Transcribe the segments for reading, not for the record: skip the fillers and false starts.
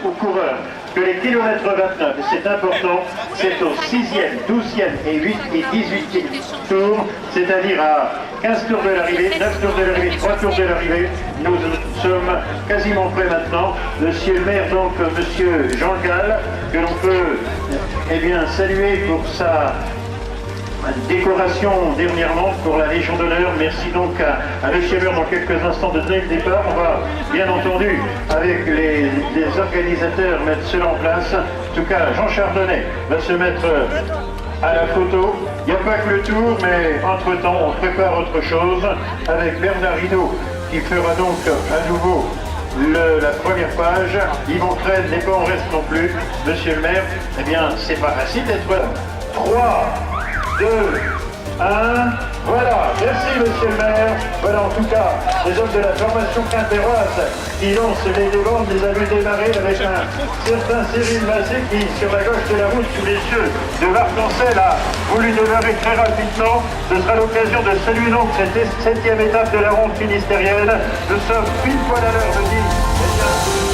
aux coureurs que les kilomètres 29, c'est important, c'est au 6e, 12e et 8 et 18e tour, c'est-à-dire à 15 tours de l'arrivée, 9 tours de l'arrivée, 3 tours de l'arrivée. Nous sommes quasiment prêts maintenant. Monsieur le maire, donc monsieur Jean Gall, que l'on peut saluer pour sa décoration dernièrement pour la Légion d'honneur. Merci donc à monsieur le maire dans quelques instants de donner le départ. On va bien entendu avec les organisateurs mettre cela en place. En tout cas, Jean Chardonnay va se mettre à la photo. Il n'y a pas que le tour, mais entre-temps, on prépare autre chose avec Bernard Hinault qui fera donc à nouveau la première page. Yvon Crène n'est pas en reste non plus. Monsieur le maire, eh bien, c'est pas facile d'être là. 3, 2, 1, voilà, merci monsieur le maire. Voilà en tout cas les hommes de la formation quintéroise qui lancent les débordes, les a vu démarrer avec un certain Cyril Massé qui, sur la gauche de la route, sous les cieux de Marc-Ancel, a voulu démarrer très rapidement. Ce sera l'occasion de saluer donc cette 7e étape de la ronde finistérienne. Nous sommes pile poil à l'heure de dire.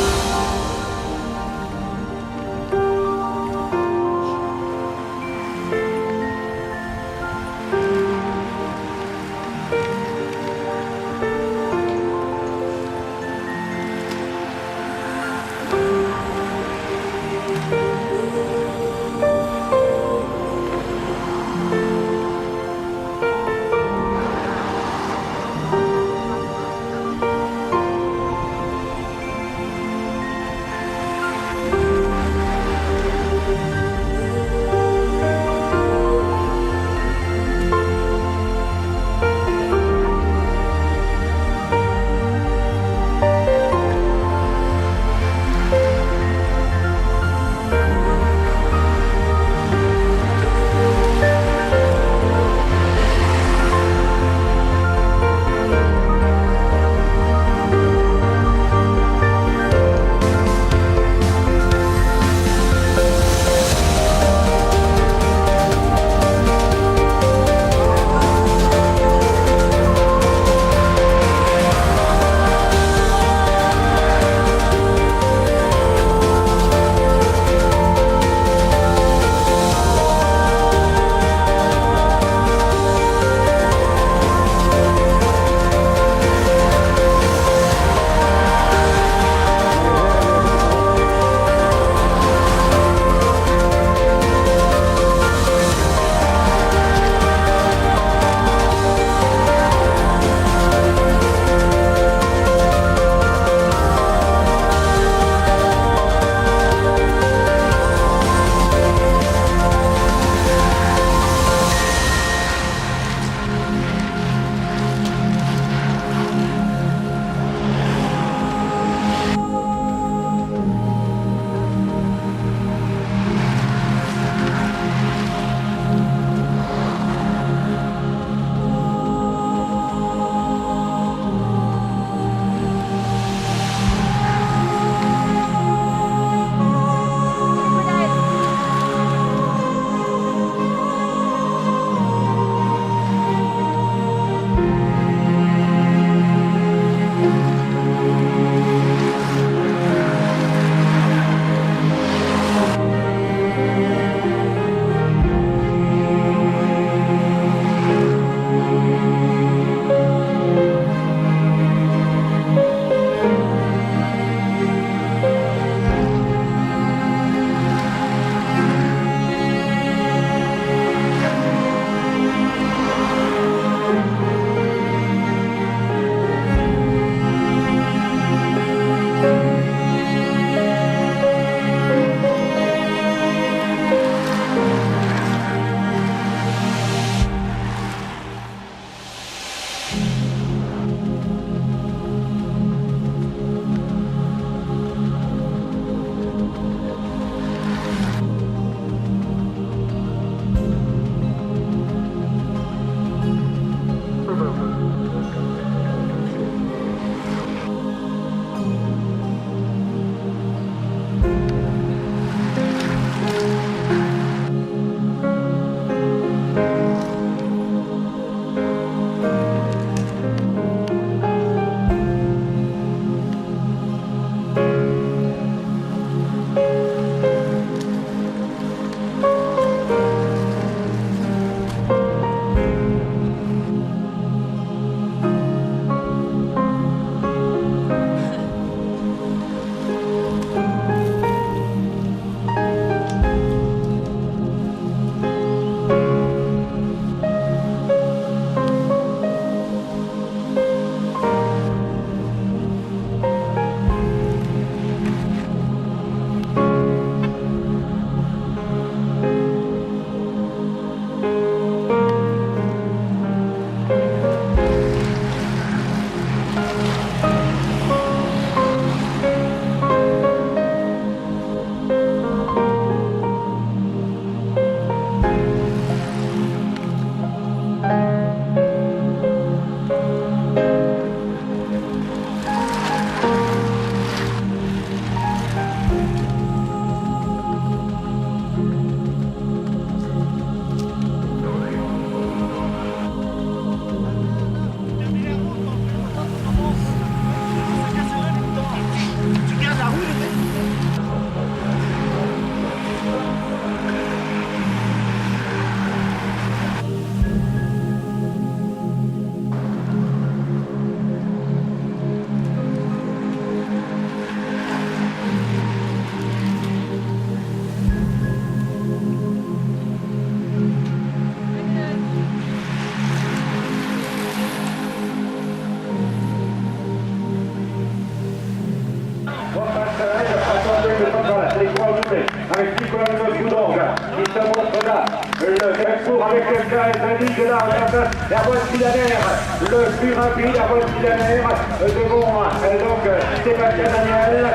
Antoine Boudon qui se montre là. Le parcours avec le KSAD de la voie Silanaire, le plus rapide, la voie Silanaire, devant donc Sébastien Daniel,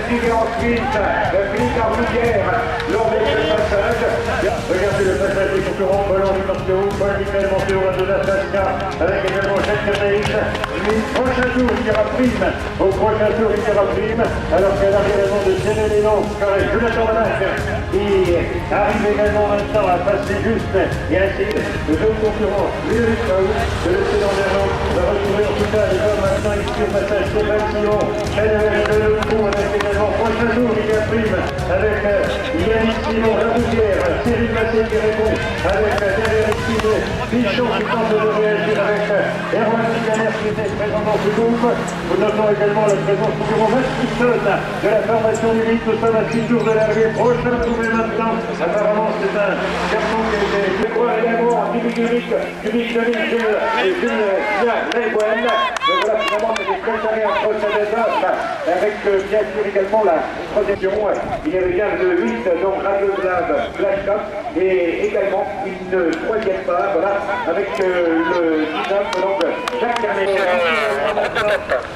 qui vient ensuite Philippe Arboutière lors des passages. Regardez le passage des concurrents, Paul Montéo, Paul Michel Montéo, Radona Sasca, avec également Jacques Cameïs. Lui, prochain tour, il ira prime. Au prochain tour, il ira prime. Alors qu'elle arrive également de Thierry Lénon, Jonathan Manac, qui arrive également maintenant à passer juste et à essayer de deux concurrents. Ludovic Paul, de laisser dans les rangs, va retrouver en tout cas les hommes maintenant ici au passage Stéphane Simon, Chanel de Lecou, avec également prochain tour, il y a prime, avec Yannick Simon, La Rougière, Cyril Massé qui répond, avec Derrière Pivet, Pichon qui tente de réagir avec Erwan Siganer qui était présent dans ce groupe. Nous notons également la présence du bureau Masticson de la formation du Ligue. Nous sommes à 6 tours de l'arrivée. Prochain tour maintenant. Apparemment, c'est un garçon qui a été je crois également en Public Jules Laïboine. Voilà, finalement, c'était préparé entre ces deux hommes, avec bien sûr également la protection. Il y avait bien le 8, donc Radio Glad, Black Cup, et également une troisième part, voilà, avec le 19, donc Jacques Carnet.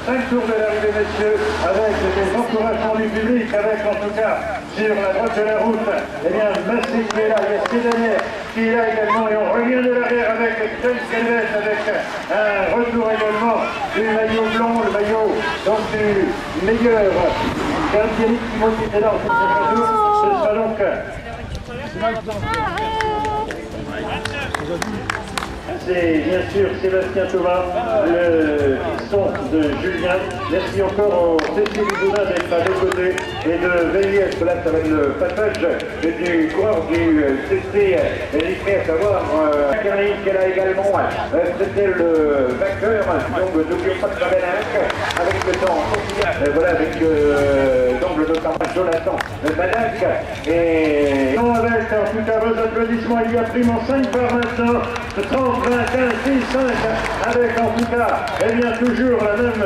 5 tours de l'arrivée, messieurs, avec des encouragements du public, avec en tout cas sur la droite de la route, eh bien, Massé qui est là, il y a Cédanier qui est là également, et on revient de l'arrière avec James Calvet, avec un retour également du maillot blanc, le maillot donc du meilleur Yannick Simon qui était là en fait, ce sera donc c'est bien sûr Sébastien Thomas, le son de Julien. Merci encore au CC Lidona d'être à nos côtés et de veiller à ce que là, ça va être le passage du coureur du CC Liffré, à savoir Carly, qu'elle a également. C'était le vainqueur, donc n'oublions pas de Travenac, avec le temps. Voilà, avec donc le notamment Jonathan Manac. Et avec en tout cas vos applaudissements, il y a prime en 5 par maintenant. 30, 20, 15, 6, 5, avec en tout cas, eh bien toujours la même,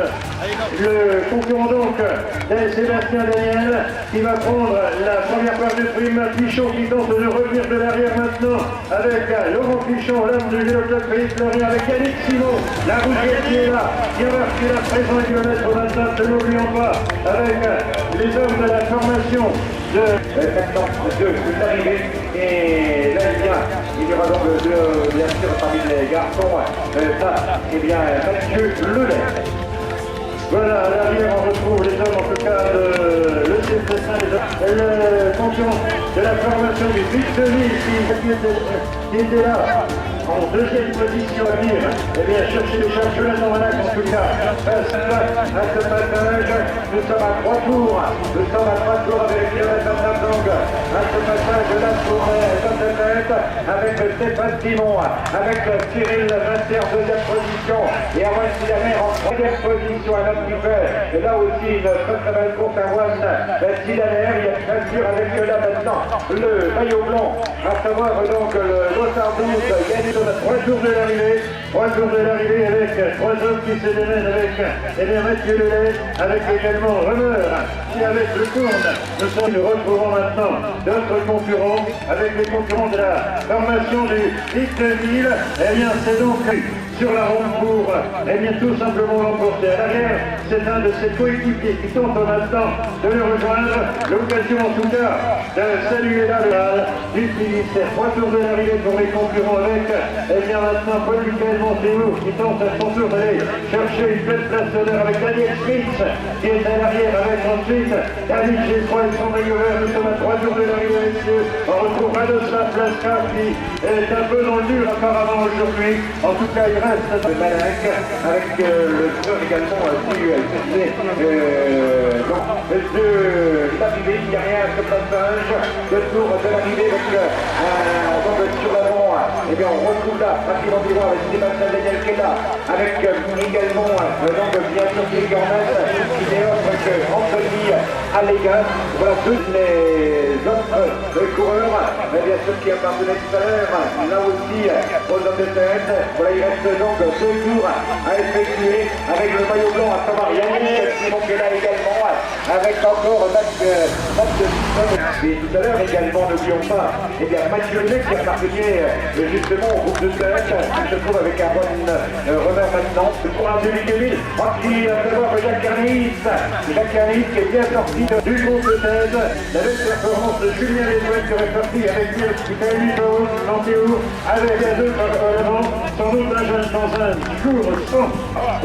le concurrent donc, Sébastien Daniel, qui va prendre la première part de prime, Pichon qui tente de revenir de l'arrière maintenant, avec Laurent Pichon, l'homme du Vélo Club Philippe Florian, avec Yannick Simon, la Rougière qui est là, qui est là présent, il va mettre au 29, ne l'oublions pas, avec les hommes de la formation de l'arrivée, et là il y aura donc bien sûr parmi les garçons, ça, eh bien, Mathieu Lelay. Voilà, à l'arrière on retrouve les hommes en tout cas de le le concurrent de la formation du Victorville qui était là en deuxième position à venir. Eh bien, chercher les charges, Jonathan Manac en tout cas. À ce passage, nous sommes à 3 tours. Nous sommes à 3 tours avec Jonathan Manac. À ce passage, là pour tête avec Stéphane Simon, avec Cyril Master en deuxième position et Erwan Silaner en troisième position. Un autre et là aussi une très belle course à Erwan Silaner. Il y a bien sûr avec là maintenant le maillot blanc, à savoir donc le Lothar 12, gagné dans 3 jours de l'arrivée. 3 jours de l'arrivée avec 3 hommes qui se démènent avec Mathieu Lelay, avec également Remeur qui avec le tourne. Nous retrouvons maintenant d'autres concurrents avec les concurrents de la formation du Victorville. Eh bien c'est donc sur la ronde pour tout simplement l'emporter. À l'arrière, c'est un de ses coéquipiers qui tente maintenant de le rejoindre. L'occasion en tout cas de saluer la balle du Finistère. 3 tours de l'arrivée pour les concurrents avec maintenant Paul Michel Montéo qui tente à son tour d'aller chercher une belle place d'honneur avec Daniel Smith qui est à l'arrière avec ensuite David G3 et son maillot vert. Nous sommes à 3 tours de l'arrivée, messieurs. On retrouve Radoslav Plaska qui est un peu dans le dur apparemment aujourd'hui. En tout cas, il reste de Manac avec le tour également de l'arrivée. Il n'y a rien à ce passage. Le tour de l'arrivée avec sur l'avant. Et bien on retrouve là rapidement du roi avec Sébastien Daniel qui est là avec également donc bien sûr Philippe Gormez qui est offre Anthony Allégas. Voilà tous les autres coureurs, mais bien sûr qui appartenaient tout à l'heure, là aussi aux hommes de tête. Voilà, il reste donc 2 tours à effectuer avec le maillot blanc, à savoir Yannick Simon qui est là également, avec encore Max de et tout à l'heure également, n'oublions pas, eh bien Mathieu Lec qui appartenait justement au groupe de tête, qui se trouve avec un bon revers maintenant, pour un demi-2000, qui va savoir Jacques Carnis qui est bien sorti du groupe de tête, la belle performance de Julien Lesouet qui est sorti avec Michael Nivaux, Lantéo, avec les deux avant, sans doute un jeune dans un court son,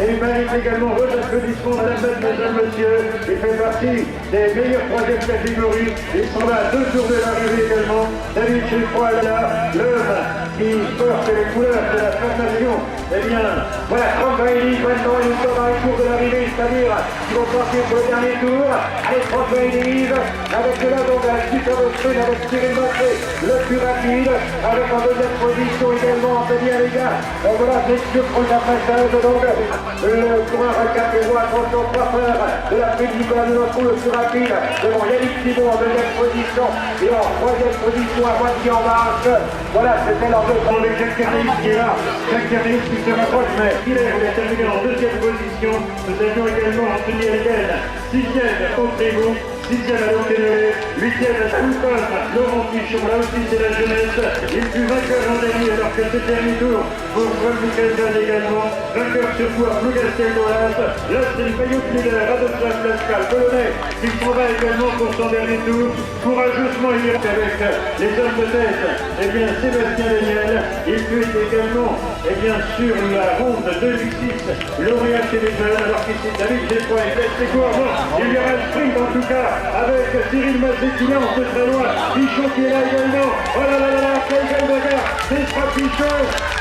et il mérite également vos applaudissements, mesdames, messieurs, il fait partie des meilleures troisième catégories, ils sont là à 2 tours de l'arrivée également, David Chiffroy là, l'homme qui porte les couleurs de la formation, eh bien, voilà, 30 élite maintenant, ils sont dans les cours de l'arrivée, c'est-à-dire qu'ils vont partir pour le dernier tour, allez, 30 élite, avec là donc un super sprint avec Cyril Massé, le plus rapide, avec en deuxième position également Anthony Allégas, voilà, c'est sûr prochain passage, donc le coureur à 4 voies, attention, pas peur de la petite Nicolas de notre le plus rapide, devant Yannick Simon en deuxième position, et en troisième position à moitié en marche, voilà, c'était leur deux. Avec Jacques Carnis qui est là, Jacques Carnis qui se rapproche, mais il est terminé en deuxième position, nous avions également Anthony Allégas, 6e au Trégou, 6e à l'Océanée, 8e à Soulpin, Laurent Pichon, là aussi c'est la jeunesse, il fut vainqueur en dernier alors que c'est dernier tour pour Paul Michelson également, vainqueur sur cours Plougastel Dolas, là c'est le maillot de leader, Radoslav Pascal, polonais, qui s'en va également pour son dernier tour, courageusement il est avec les hommes de tête, et bien Sébastien Daniel, il fut également, et bien sur la ronde 2006, lauréat chez les jeunes, alors qu'ici David Gétrois et Blaise Sécourt, non, il y aura le sprint en tout cas, avec Cyril Massé qui lance de très loin, Pichon qui est là également, oh là là là là, quel bagarre, c'est pas Pichon,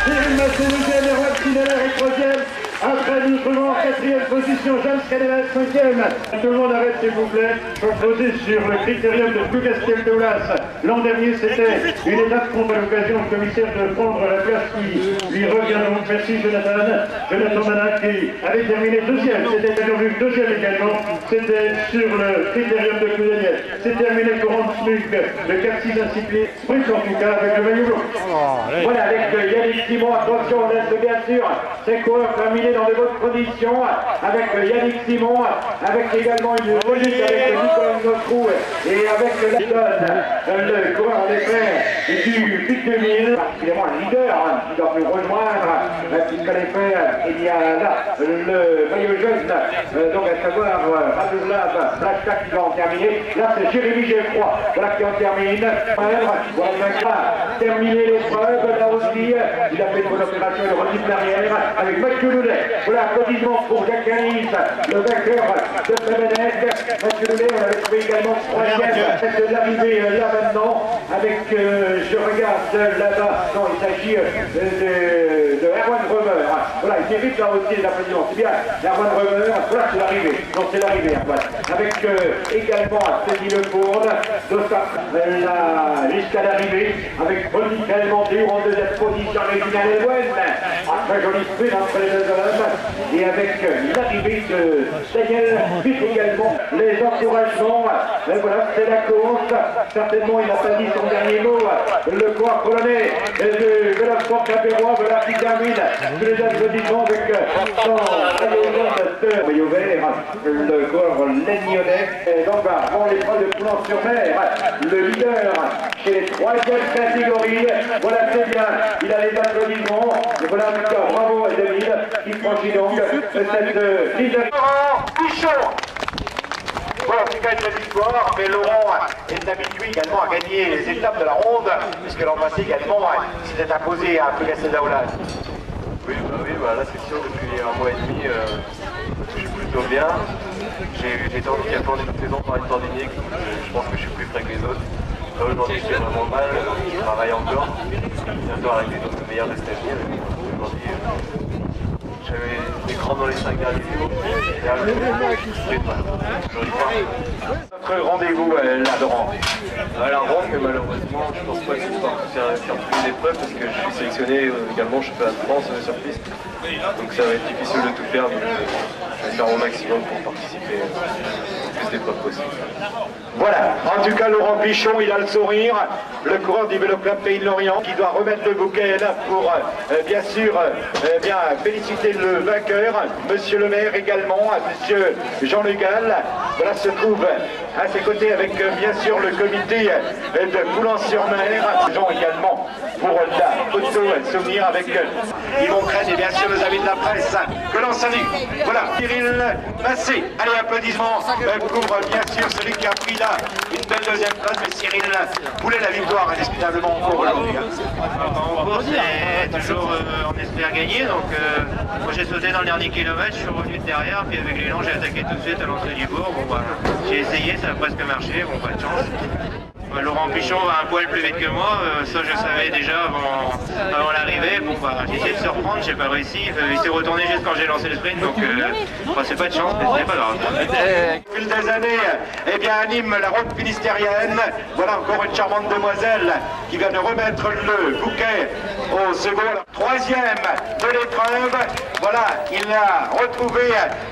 Cyril Massé deuxième, Erwan Sineller est troisième, après nous trouvons en 4e position, James Canella 5e. Tout le monde arrête s'il vous plaît, pour poser sur le critérium de Plougastel Dolas. L'an dernier c'était une étape contre l'occasion au commissaire de prendre la place qui lui revient donc. Merci Jonathan Manac qui avait terminé 2e, c'était aujourd'hui 2e également, c'était sur le critérium de Cloudaniel. C'est terminé Courant Smug, le 4-6 incyclé, sprint en tout cas avec le maillot blanc. Voilà, avec Yannick Simon, attention, on laisse bien sûr ces coureurs terminés dans de bonnes conditions, avec Yannick Simon, avec également une police avec Nicolas Notrou et avec le coureur en effet du Pic 2000, particulièrement un leader qui doit nous rejoindre, puisqu'en effet il y a là le maillot jaune, donc à savoir Radoslav Pascal qui va en terminer, là c'est Jérémy Geoffroy, voilà qui en termine, voilà il va terminer l'épreuve, là aussi il a fait une bonne opération, il revient derrière avec Mathieu Loulet. Voilà, applaudissements pour Jacques Carnis, le vainqueur de Prévenec. Mathieu Loulet, on avait trouvé également 3e de l'arrivée là maintenant, avec, je regarde là-bas, non, il s'agit de Erwan Römer. Voilà, il mérite là aussi les applaudissements. C'est bien, Erwan Römer, voilà, c'est l'arrivée. Non, c'est l'arrivée, Erwan. Avec également Céline Lefourne, jusqu'à l'arrivée, avec Monique Allemandé en deuxième position, Réginal Ewen. Après, joli sprint entre les deux hommes. Et avec l'arrivée de Daniel, puis également les encouragements. Et voilà, c'est la course. Certainement, il n'a pas dit son dernier mot. Le coureur polonais de Velosport Capérois, voilà qui termine tous les applaudissements avec son maillot vert, le coureur Légnonnet. Et donc, avant l'épreuve de Toulon-sur-Mer, le leader chez les 3e catégories. Voilà, c'est bien. Il a les applaudissements. Et voilà, encore bravo à David qui franchit donc cette ligne. Laurent Pichon. Voilà, qui gagne la victoire, mais Laurent est habitué également à gagner les étapes de la ronde, puisque l'an passé également s'était imposé à Plougastel Dolas. Oui, là c'est sûr, depuis un mois et demi, je suis plutôt bien. J'ai été handicapé en début de saison par une tendinite, je pense que je suis plus frais que les autres. Là aujourd'hui j'ai vraiment mal, je travaille encore, bientôt arrêter donc le meilleur de cette année. Aujourd'hui j'avais des rentre dans les 5 derniers tours. Et là, Notre rendez-vous, Laurent. la ronde, mais malheureusement, je pense pas que je vais pouvoir faire toutes les épreuves parce que je suis sélectionné également championnat de France sur piste. Donc ça va être difficile de tout faire, donc je vais faire au maximum pour participer au plus d'épreuves possibles. Voilà, en tout cas Laurent Pichon, il a le sourire, le coureur du Vélo Club Pays de Lorient qui doit remettre le bouquet là pour bien sûr bien féliciter le vainqueur, monsieur le maire également, monsieur Jean Le Gall. Voilà, se trouve à ses côtés avec bien sûr le comité de Boulogne-sur-Mer. Ils ont également pour la photo souvenir avec Yvon Crène et bien sûr les amis de la presse que l'on salue. Voilà, Cyril Massé. Allez, applaudissements pour bien sûr celui qui a pris là une belle deuxième place, mais Cyril voulait la victoire indiscutablement pour aujourd'hui. En course, c'est toujours on espère gagner, donc moi j'ai sauté dans le dernier kilomètre, je suis revenu de derrière, puis avec l'élan j'ai attaqué tout de suite à l'entrée du bourg. Bon, bah, j'ai essayé, ça a presque marché, bon pas de chance. Laurent Pichon va un poil plus vite que moi, ça je savais déjà avant l'arrivée. Bon, bah, j'ai essayé de se reprendre, j'ai pas réussi. Il s'est retourné juste quand j'ai lancé le sprint, donc bah, c'est pas de chance, mais c'est pas grave. Depuis des années, eh bien, anime la route finistérienne. Voilà encore une charmante demoiselle qui vient de remettre le bouquet au second. Troisième de l'épreuve. Voilà, il a retrouvé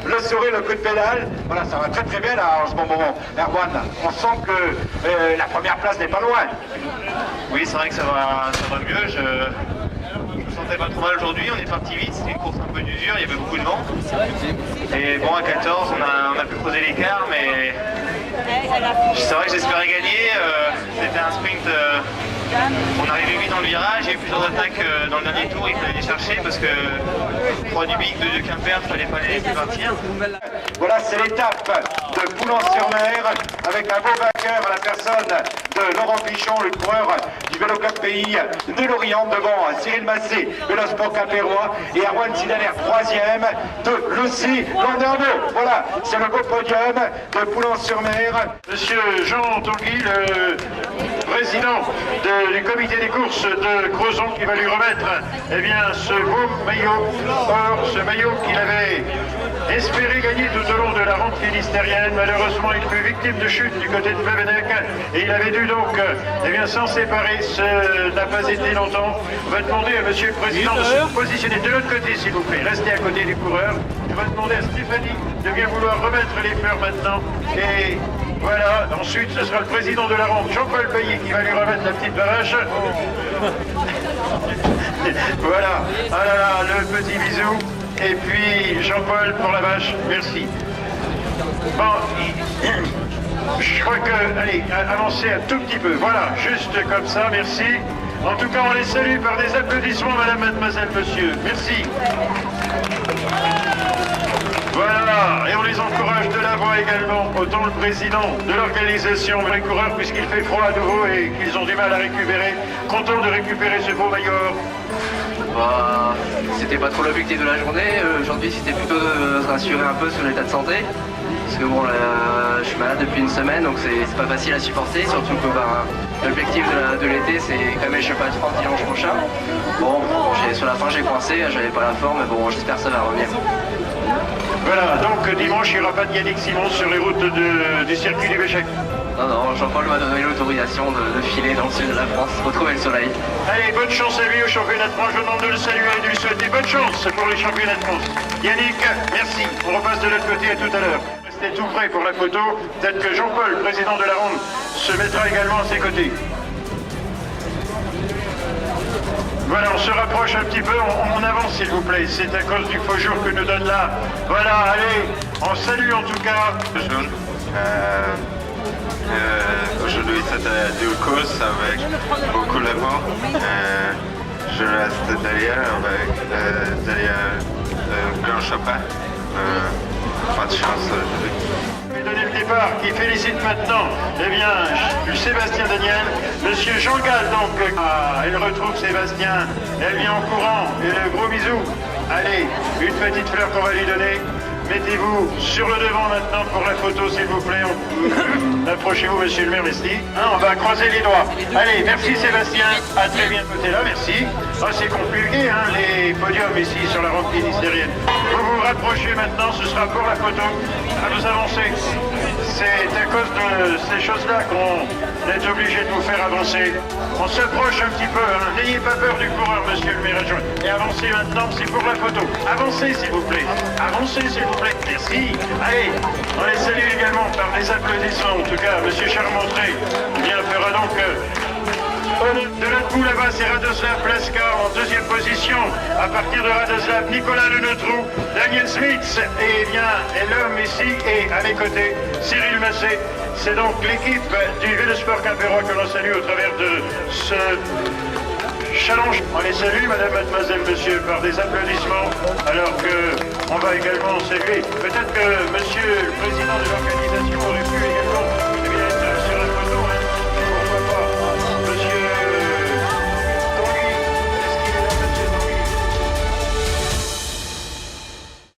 le sourire, le coup de pédale. Voilà, ça va très très bien là en ce moment. Erwan, on sent que la première place n'est pas loin. Oui, c'est vrai que ça va mieux. Je me sentais pas trop mal aujourd'hui, on est parti vite, c'était une course un peu d'usure, il y avait beaucoup de vent. Et bon, à 14, on a pu creuser l'écart, mais c'est vrai que j'espérais gagner. C'était un sprint, on arrivait vite dans le virage, il y a eu plusieurs attaques dans le dernier tour, il fallait les chercher parce que 3 du Bic, 2 de Quimper, il fallait pas les laisser partir. Voilà, c'est l'étape de Boulogne-sur-Mer avec un beau vainqueur à la personne de Laurent Pichon, le coureur du Vélo Club Pays de Lorient, devant Cyril Massé, Vélosport Capérois, et Erwan Sidaner, troisième de Lucie Landerneau. Voilà, c'est le beau podium de Boulogne-sur-Mer. Monsieur Jean Tanguy, le président du comité des courses de Crozon, qui va lui remettre eh bien, ce beau maillot. Or, ce maillot qu'il avait espéré gagner tout au long de la ronde finistérienne. Malheureusement, il fut victime de chute du côté de Plevenec et il avait dû donc eh bien, s'en séparer. Ce n'a pas été longtemps. On va demander à monsieur le président de se positionner de l'autre côté, s'il vous plaît. Restez à côté du coureur. On va demander à Stéphanie de bien vouloir remettre les fleurs maintenant. Et voilà, ensuite ce sera le président de la ronde, Jean-Paul Payet, qui va lui remettre la petite vache. Voilà, ah là là, le petit bisou. Et puis Jean-Paul pour la vache, merci. Bon, je crois que, allez, avancez un tout petit peu, voilà, juste comme ça, merci. En tout cas, on les salue par des applaudissements, madame, mademoiselle, monsieur, merci. Voilà, et on les encourage de la voix également, autant le président de l'organisation, les coureurs, puisqu'il fait froid à nouveau et qu'ils ont du mal à récupérer, content de récupérer ce beau maillot. Bah, c'était pas trop l'objectif de la journée. Aujourd'hui, c'était plutôt de se rassurer un peu sur l'état de santé. Parce que bon, je suis malade depuis une semaine, donc c'est pas facile à supporter. Surtout que bah, l'objectif de l'été, c'est quand même les championnats de France dimanche prochain. Bon, sur la fin, j'ai coincé, j'avais pas la forme, mais bon, j'espère que ça va revenir. Voilà, donc dimanche, il n'y aura pas de Yannick Simon sur les routes du circuit du Béchec. Non, Jean-Paul m'a donné l'autorisation de filer dans le sud de la France, retrouver le soleil. Allez, bonne chance à lui au championnat de France. Je vous demande de le saluer et de lui souhaiter bonne chance pour les championnats de France. Yannick, merci. On repasse de l'autre côté à tout à l'heure. Restez tout prêt pour la photo. Peut-être que Jean-Paul, président de la ronde, se mettra également à ses côtés. Voilà, on se rapproche un petit peu, on avance s'il vous plaît, c'est à cause du faux jour que nous donne là. Voilà, allez, on salue en tout cas. Aujourd'hui c'était deux courses avec beaucoup d'efforts. Je reste derrière avec Grand Chopin. Pas de chance aujourd'hui. Je vais donner le départ qui félicite maintenant eh bien, Sébastien Daniel, monsieur Jean Gall donc. Elle retrouve Sébastien, elle vient en courant et le gros bisou. Allez, une petite fleur qu'on va lui donner. Mettez-vous sur le devant maintenant pour la photo, s'il vous plaît. Approchez-vous, monsieur le maire, merci. On va croiser les doigts. Allez, merci Sébastien. À très bientôt. T'es là, merci. Oh, c'est compliqué, hein, les podiums ici sur la rampe ministérielle. Vous vous rapprochez maintenant, ce sera pour la photo. À vous avancer. C'est à cause de ces choses-là qu'on est obligé de vous faire avancer. On s'approche un petit peu, hein. N'ayez pas peur du coureur, monsieur le maire adjoint. Et avancez maintenant, c'est pour la photo. Avancez, s'il vous plaît. Avancez, s'il vous plaît. Merci. Allez, on les salue également par des applaudissements. En tout cas, monsieur Charmontré fera donc de l'autre bout là-bas, c'est Radoslav Plaska en deuxième position. À partir de Radoslav, Nicolas Leneutrou, Daniel Smith, et bien, et l'homme ici, et à mes côtés, Cyril Massé. C'est donc l'équipe du Vélosport Quimpérois que l'on salue au travers de ce challenge. On les salue, madame, mademoiselle, monsieur, par des applaudissements, alors que on va également saluer. Peut-être que monsieur